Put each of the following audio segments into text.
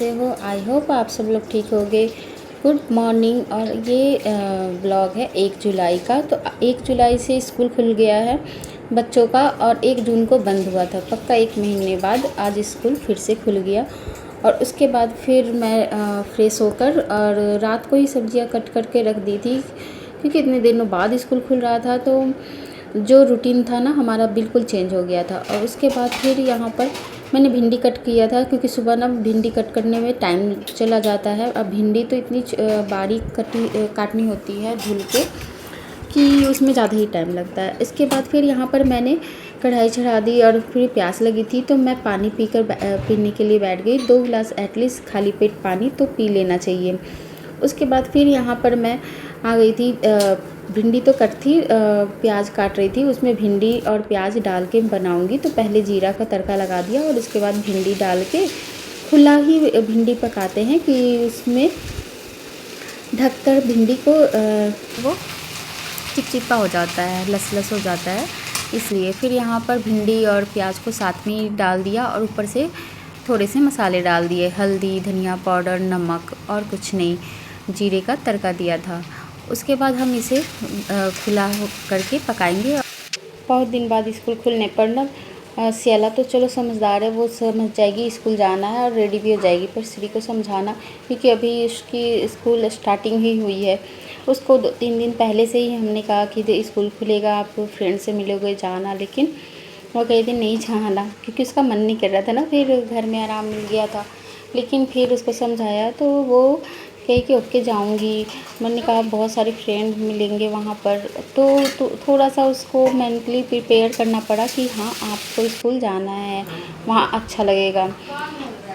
कैसे हो? I hope आप सब लोग ठीक होंगे। Good morning. और ये ब्लॉग है 1 जुलाई का। तो 1 जुलाई से स्कूल खुल गया है बच्चों का और 1 जून को बंद हुआ था। पक्का 1 महीने बाद आज स्कूल फिर से खुल गया। और उसके बाद फिर मैं फ्रेश होकर और रात को ही सब्जियां कट करके रख दी थी, क्योंकि इतने दिनों बाद स्कूल खुल रहा था तो जो रूटीन था ना हमारा बिल्कुल चेंज हो गया था। और उसके बाद फिर यहाँ पर मैंने भिंडी कट किया था, क्योंकि सुबह ना भिंडी कट करने में टाइम चला जाता है। अब भिंडी तो इतनी बारीक काटनी होती है धुल के कि उसमें ज़्यादा ही टाइम लगता है। इसके बाद फिर यहाँ पर मैंने कढ़ाई चढ़ा दी और फिर प्यास लगी थी तो मैं पानी पीने के लिए बैठ गई। 2 गिलास एटलीस्ट खाली पेट पानी तो पी लेना चाहिए। उसके बाद फिर यहाँ पर मैं आ गई थी। भिंडी तो कट थी, प्याज काट रही थी, उसमें भिंडी और प्याज डाल के बनाऊंगी। तो पहले जीरा का तड़का लगा दिया और उसके बाद भिंडी डाल के खुला ही भिंडी पकाते हैं कि उसमें ढककर भिंडी को वो चिपचिपा हो जाता है, लस हो जाता है, इसलिए। फिर यहाँ पर भिंडी और प्याज को साथ में ही डाल दिया और ऊपर से थोड़े से मसाले डाल दिए, हल्दी, धनिया पाउडर, नमक और कुछ नहीं, जीरे का तड़का दिया था। उसके बाद हम इसे खुला करके पकाएंगे। बहुत दिन बाद स्कूल खुलने पर ना सियाला तो चलो समझदार है, वो समझ जाएगी स्कूल जाना है और रेडी भी हो जाएगी। पर श्री को समझाना, क्योंकि अभी उसकी स्कूल स्टार्टिंग ही हुई है। उसको 2-3 दिन पहले से ही हमने कहा कि स्कूल खुलेगा, आप फ्रेंड से मिलोगे, जाना। लेकिन वो कई दिन नहीं जाना, क्योंकि उसका मन नहीं कर रहा था ना। फिर घर में आराम मिल गया था। लेकिन फिर उसको समझाया तो वो कही कि ओके जाऊंगी। मैंने कहा बहुत सारे फ्रेंड मिलेंगे वहाँ पर, तो थोड़ा सा उसको मेंटली प्रिपेयर करना पड़ा कि हाँ आपको स्कूल जाना है, वहाँ अच्छा लगेगा।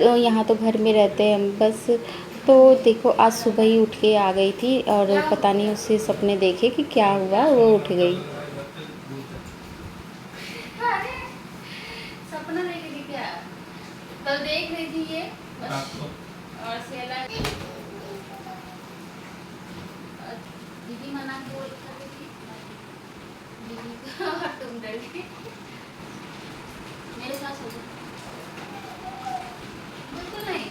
तो यहाँ तो घर में रहते हैं बस। तो देखो आज सुबह ही उठ के आ गई थी और पता नहीं उससे सपने देखे कि क्या हुआ, वो उठ गई। सपना देख रही थी क्या? कल देख रही थी ये और सेला दीदी मना बोल रही थी दीदी और तुम डर गई मेरे साथ हो। बिल्कुल नहीं।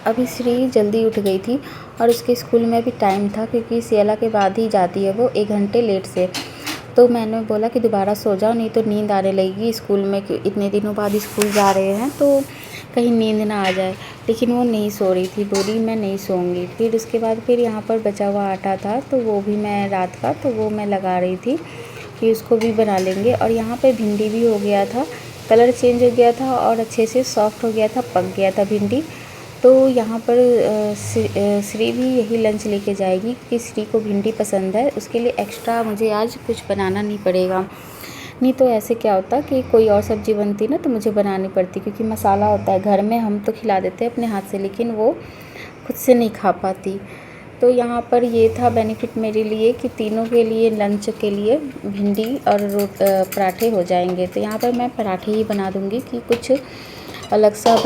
अभी श्री जल्दी उठ गई थी और उसके स्कूल में भी टाइम था, क्योंकि सियाला के बाद ही जाती है वो 1 घंटे लेट से। तो मैंने बोला कि दोबारा सो जाओ, नहीं तो नींद आने लगेगी स्कूल में, कि इतने दिनों बाद स्कूल जा रहे हैं तो कहीं नींद ना आ जाए। लेकिन वो नहीं सो रही थी, बोली मैं नहीं सोऊंगी। फिर उसके बाद फिर यहाँ पर बचा हुआ आटा था तो वो भी मैं रात का, तो वो मैं लगा रही थी कि उसको भी बना लेंगे। और यहाँ पे भिंडी भी हो गया था, कलर चेंज हो गया था और अच्छे से सॉफ्ट हो गया था, पक गया था भिंडी। तो यहाँ पर श्री भी यही लंच लेके जाएगी, क्योंकि श्री को भिंडी पसंद है। उसके लिए एक्स्ट्रा मुझे आज कुछ बनाना नहीं पड़ेगा। नहीं तो ऐसे क्या होता कि कोई और सब्ज़ी बनती ना तो मुझे बनानी पड़ती, क्योंकि मसाला होता है घर में, हम तो खिला देते हैं अपने हाथ से, लेकिन वो खुद से नहीं खा पाती। तो यहाँ पर ये था बेनिफिट मेरे लिए कि तीनों के लिए लंच के लिए भिंडी और पराठे हो जाएंगे। तो यहाँ पर मैं पराठे ही बना दूँगी कि कुछ अलग सा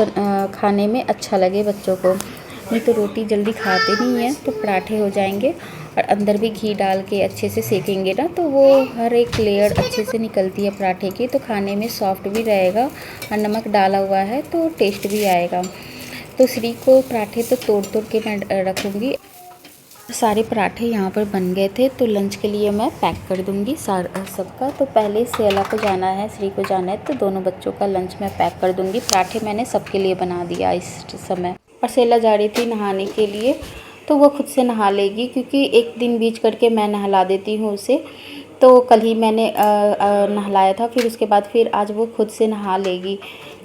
खाने में अच्छा लगे बच्चों को। नहीं तो रोटी जल्दी खाते नहीं हैं, तो पराठे हो जाएंगे और अंदर भी घी डाल के अच्छे से सेकेंगे ना, तो वो हर एक लेयर अच्छे से निकलती है पराठे की, तो खाने में सॉफ्ट भी रहेगा और नमक डाला हुआ है तो टेस्ट भी आएगा। तो श्री को पराठे तो तोड़ के मैं रखूँगी। सारे पराठे यहाँ पर बन गए थे, तो लंच के लिए मैं पैक कर दूँगी सबका। तो पहले सेला को जाना है, श्री को जाना है, तो दोनों बच्चों का लंच मैं पैक कर दूँगी। पराठे मैंने सबके लिए बना दिया इस समय। और सेला जा रही थी नहाने के लिए, तो वो खुद से नहा लेगी, क्योंकि एक दिन बीच करके मैं नहला देती हूँ उसे। तो कल ही मैंने नहलाया था, फिर उसके बाद फिर आज वो खुद से नहा लेगी।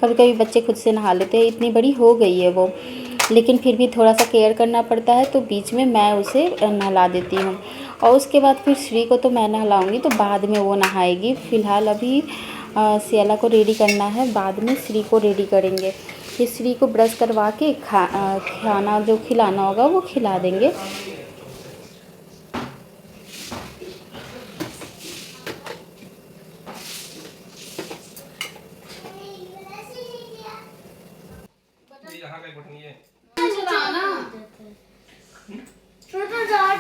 कभी कभी बच्चे खुद से नहा लेते हैं, इतनी बड़ी हो गई है वो, लेकिन फिर भी थोड़ा सा केयर करना पड़ता है, तो बीच में मैं उसे नहला देती हूँ। और उसके बाद फिर श्री को तो मैं नहलाऊँगी, तो बाद में वो नहाएगी। फ़िलहाल अभी सियाला को रेडी करना है, बाद में श्री को रेडी करेंगे। फिर श्री को ब्रश करवा के खाना जो खिलाना होगा वो खिला देंगे।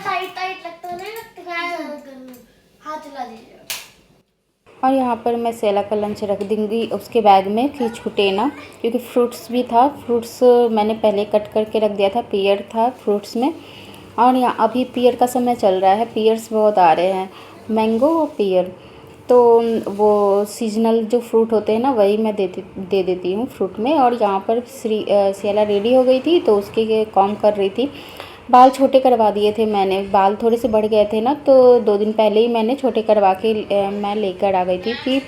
टाइट टाइट लगता नहीं लगता है, हाथ चला दीजिए। और यहाँ पर मैं सेला का लंच रख दूँगी उसके बैग में कि छूटे ना, क्योंकि फ्रूट्स भी था। फ्रूट्स मैंने पहले कट करके रख दिया था, पीयर था फ्रूट्स में। और यहाँ अभी पीयर का समय चल रहा है, पीयर्स बहुत आ रहे हैं, मैंगो और पीयर। तो वो सीजनल जो फ्रूट होते हैं ना, वही मैं दे देती हूँ फ्रूट में। और यहाँ पर सेला रेडी हो गई थी तो उसके काम कर रही थी। बाल छोटे करवा दिए थे मैंने, बाल थोड़े से बढ़ गए थे ना, तो 2 दिन पहले ही मैंने छोटे करवा के मैं लेकर आ गई थी कि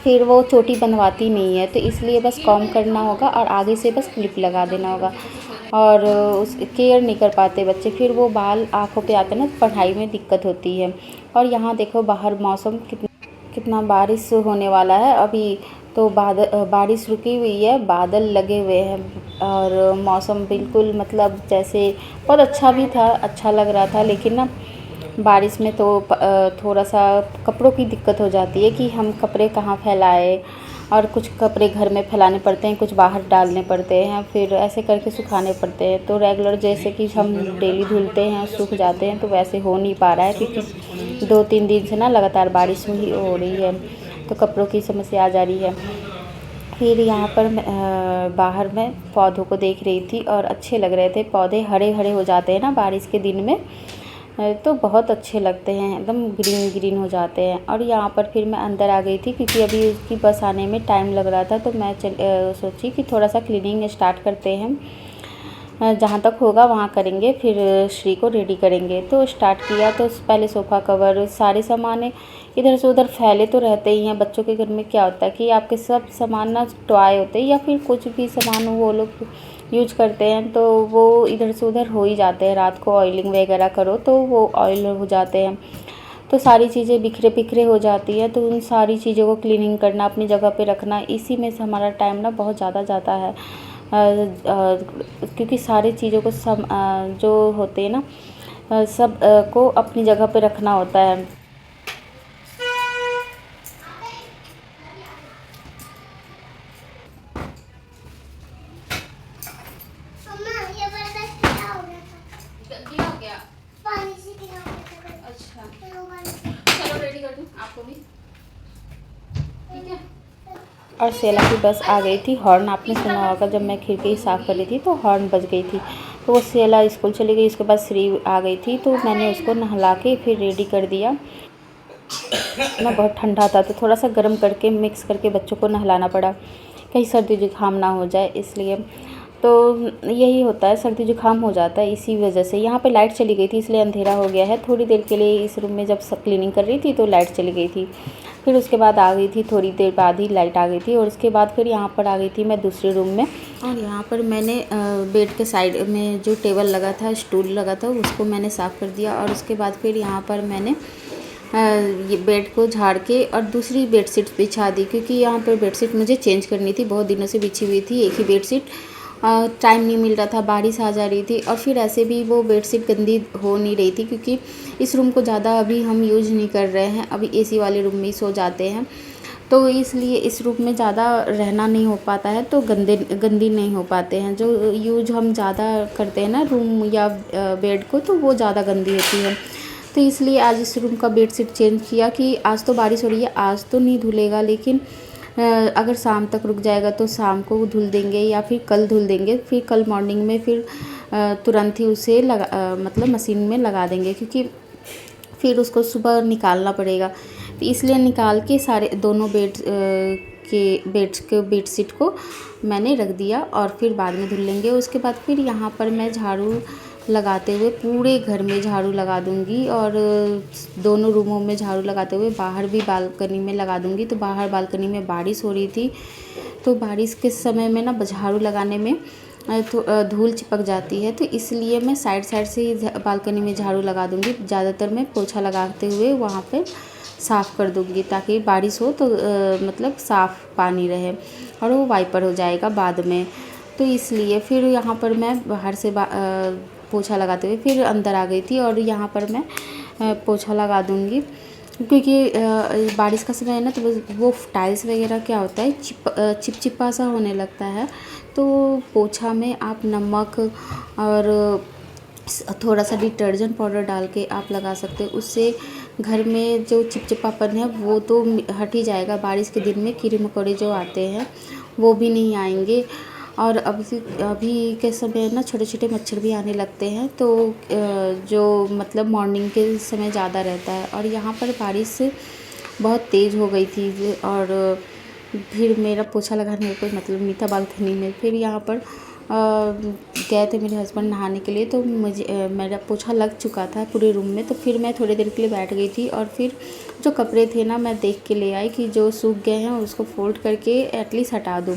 फिर वो चोटी बनवाती नहीं है, तो इसलिए बस कॉम करना होगा और आगे से बस क्लिप लगा देना होगा। और उस केयर नहीं कर पाते बच्चे, फिर वो बाल आँखों पे आते हैं ना, पढ़ाई में दिक्कत होती है। और यहाँ देखो बाहर मौसम कितना बारिश होने वाला है अभी। तो बारिश रुकी हुई है, बादल लगे हुए हैं और मौसम बिल्कुल मतलब जैसे बहुत अच्छा भी था, अच्छा लग रहा था। लेकिन ना बारिश में तो थोड़ा सा कपड़ों की दिक्कत हो जाती है कि हम कपड़े कहाँ फैलाए, और कुछ कपड़े घर में फैलाने पड़ते हैं, कुछ बाहर डालने पड़ते हैं, फिर ऐसे करके सुखाने पड़ते हैं। तो रेगुलर जैसे कि हम डेली धुलते हैं सूख जाते हैं, तो वैसे हो नहीं पा रहा है क्योंकि 2-3 दिन से ना लगातार बारिश ही हो रही है, तो कपड़ों की समस्या आ जा रही है। फिर यहाँ पर बाहर में पौधों को देख रही थी और अच्छे लग रहे थे पौधे, हरे हरे हो जाते हैं ना बारिश के दिन में, तो बहुत अच्छे लगते हैं, एकदम ग्रीन ग्रीन हो जाते हैं। और यहाँ पर फिर मैं अंदर आ गई थी क्योंकि अभी उसकी बस आने में टाइम लग रहा था, तो मैं सोची कि थोड़ा सा क्लीनिंग स्टार्ट करते हैं, जहाँ तक होगा वहाँ करेंगे, फिर श्री को रेडी करेंगे। तो स्टार्ट किया, तो पहले सोफ़ा कवर सारे सामान इधर से उधर फैले तो रहते ही हैं। बच्चों के घर में क्या होता है कि आपके सब सामान ना टॉय होते हैं या फिर कुछ भी सामान वो लोग यूज करते हैं, तो वो इधर से उधर हो ही जाते हैं। रात को ऑयलिंग वगैरह करो तो वो ऑयल हो जाते हैं, तो सारी चीज़ें बिखरे बिखरे हो जाती हैं। तो उन सारी चीज़ों को क्लीनिंग करना, अपनी जगह पे रखना, इसी में से हमारा टाइम ना बहुत ज़्यादा जाता है। क्योंकि सारी चीज़ों को जो होते हैं ना सब को अपनी जगह पे रखना होता है। गीला हो गया, पानी से गीला हो गया। अच्छा चलो रेडी कर दूँ आपको भी, ठीक है। और सेला की बस आ गई थी। हॉर्न आपने सुना होगा, जब मैं खिड़की साफ़ कर रही थी तो हॉर्न बज गई थी, तो वो सेला स्कूल चली गई। उसके बाद श्री आ गई थी, तो मैंने उसको नहला के फिर रेडी कर दिया ना। बहुत ठंडा था तो थोड़ा सा गर्म करके मिक्स करके बच्चों को नहलाना पड़ा, कहीं सर्दी जुकाम ना हो जाए इसलिए। तो यही होता है, सर्दी जुकाम हो जाता है इसी वजह से। यहाँ पे लाइट चली गई थी इसलिए अंधेरा हो गया है। थोड़ी देर के लिए इस रूम में जब सब क्लीनिंग कर रही थी तो लाइट चली गई थी, फिर उसके बाद आ गई थी, थोड़ी देर बाद ही लाइट आ गई थी। और उसके बाद फिर यहाँ पर आ गई थी मैं दूसरे रूम में। और यहाँ पर मैंने बेड के साइड में जो टेबल लगा था, स्टूल लगा था, उसको मैंने साफ़ कर दिया। और उसके बाद फिर यहाँ पर मैंने ये बेड को झाड़ के और दूसरी बेडशीट बिछा दी, क्योंकि यहाँ पर बेडशीट मुझे चेंज करनी थी। बहुत दिनों से बिछी हुई थी एक ही बेडशीट, टाइम नहीं मिल रहा था, बारिश आ जा रही थी, और फिर ऐसे भी वो बेडशीट गंदी हो नहीं रही थी, क्योंकि इस रूम को ज़्यादा अभी हम यूज़ नहीं कर रहे हैं, अभी एसी वाले रूम में ही सो जाते हैं, तो इसलिए इस रूम में ज़्यादा रहना नहीं हो पाता है, तो गंदी नहीं हो पाते हैं। जो यूज हम ज़्यादा करते हैं ना रूम या बेड को, तो वो ज़्यादा गंदी होती है। तो इसलिए आज इस रूम का बेडशीट चेंज किया कि आज तो बारिश हो रही है, आज तो नहीं धुलेगा, लेकिन अगर शाम तक रुक जाएगा तो शाम को धुल देंगे या फिर कल धुल देंगे। फिर कल मॉर्निंग में फिर तुरंत ही उसे मतलब मशीन में लगा देंगे, क्योंकि फिर उसको सुबह निकालना पड़ेगा। तो इसलिए निकाल के सारे दोनों बेडशीट को मैंने रख दिया और फिर बाद में धुल लेंगे। उसके बाद फिर यहाँ पर मैं झाड़ू लगाते हुए पूरे घर में झाड़ू लगा दूँगी, और दोनों रूमों में झाड़ू लगाते हुए बाहर भी बालकनी में लगा दूँगी। तो बाहर बालकनी में बारिश हो रही थी, तो बारिश के समय में ना झाड़ू लगाने में तो धूल चिपक जाती है, तो इसलिए मैं साइड से ही बालकनी में झाड़ू लगा दूँगी। ज़्यादातर मैं पोछा लगाते हुए वहाँ पे साफ़ कर दूँगी, ताकि बारिश हो तो मतलब साफ़ पानी रहे और वो वाइपर हो जाएगा बाद में। तो इसलिए फिर यहाँ पर मैं बाहर से पोछा लगाते हुए फिर अंदर आ गई थी, और यहाँ पर मैं पोछा लगा दूँगी, क्योंकि बारिश का समय है ना, तो वो टाइल्स वगैरह क्या होता है चिपचिपा सा होने लगता है। तो पोछा में आप नमक और थोड़ा सा डिटर्जेंट पाउडर डाल के आप लगा सकते हो, उससे घर में जो चिपचिपापन है वो तो हट ही जाएगा। बारिश के दिन में कीड़े मकोड़े जो आते हैं वो भी नहीं आएंगे। और अभी के समय ना छोटे छोटे मच्छर भी आने लगते हैं, तो जो मतलब मॉर्निंग के समय ज़्यादा रहता है। और यहाँ पर बारिश बहुत तेज़ हो गई थी और फिर मेरा पोछा लगाने का कोई मतलब नहीं था बालकनी में। फिर यहाँ पर गए थे मेरे हस्बैंड नहाने के लिए, तो मुझे मेरा पोछा लग चुका था पूरे रूम में। तो फिर मैं थोड़ी देर के लिए बैठ गई थी और फिर जो कपड़े थे ना मैं देख के ले आई कि जो सूख गए हैं उसको फ़ोल्ड करके एटलीस्ट हटा दूँ।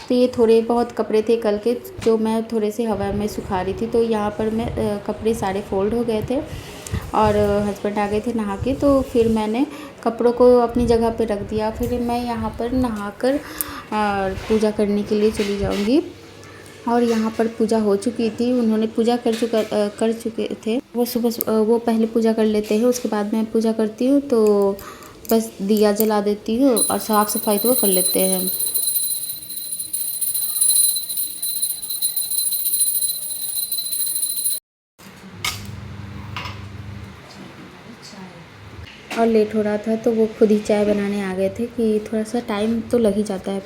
तो ये थोड़े बहुत कपड़े थे कल के जो मैं थोड़े से हवा में सुखा रही थी। तो यहाँ पर मैं कपड़े सारे फ़ोल्ड हो गए थे और हस्बैंड आ गए थे नहा के। तो फिर मैंने कपड़ों को अपनी जगह पे रख दिया। फिर मैं यहाँ पर नहाकर पूजा करने के लिए चली जाऊँगी। और यहाँ पर पूजा हो चुकी थी, उन्होंने पूजा कर चुके थे। वो सुबह वो पहले पूजा कर लेते हैं, उसके बाद मैं पूजा करती हूँ। तो बस दिया जला देती हूँ और साफ़ सफाई तो वो कर लेते हैं। और लेट हो रहा था तो वो खुद ही चाय बनाने आ गए थे कि थोड़ा सा टाइम तो लग ही जाता है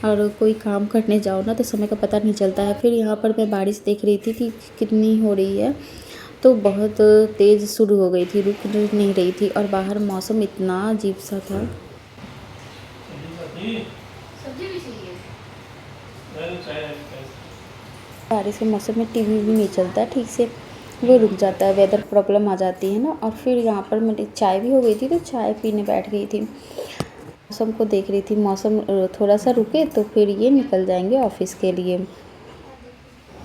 और कोई काम करने जाओ ना तो समय का पता नहीं चलता है। फिर यहाँ पर मैं बारिश देख रही थी कि कितनी हो रही है, तो बहुत तेज़ शुरू हो गई थी, रुक नहीं रही थी। और बाहर मौसम इतना अजीब सा था। बारिश के मौसम में टीवी भी नहीं चलता ठीक से, वो रुक जाता है, वेदर प्रॉब्लम आ जाती है ना। और फिर यहाँ पर मेरी चाय भी हो गई थी तो चाय पीने बैठ गई थी। मौसम को देख रही थी, मौसम थोड़ा सा रुके तो फिर ये निकल जाएंगे ऑफिस के लिए।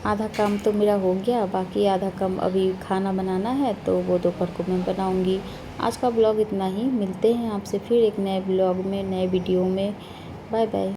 आधा काम तो मेरा हो गया, बाकी आधा काम अभी खाना बनाना है तो वो दोपहर को मैं बनाऊँगी। आज का ब्लॉग इतना ही, मिलते हैं आपसे फिर एक नए ब्लॉग में, नए वीडियो में। Bye bye.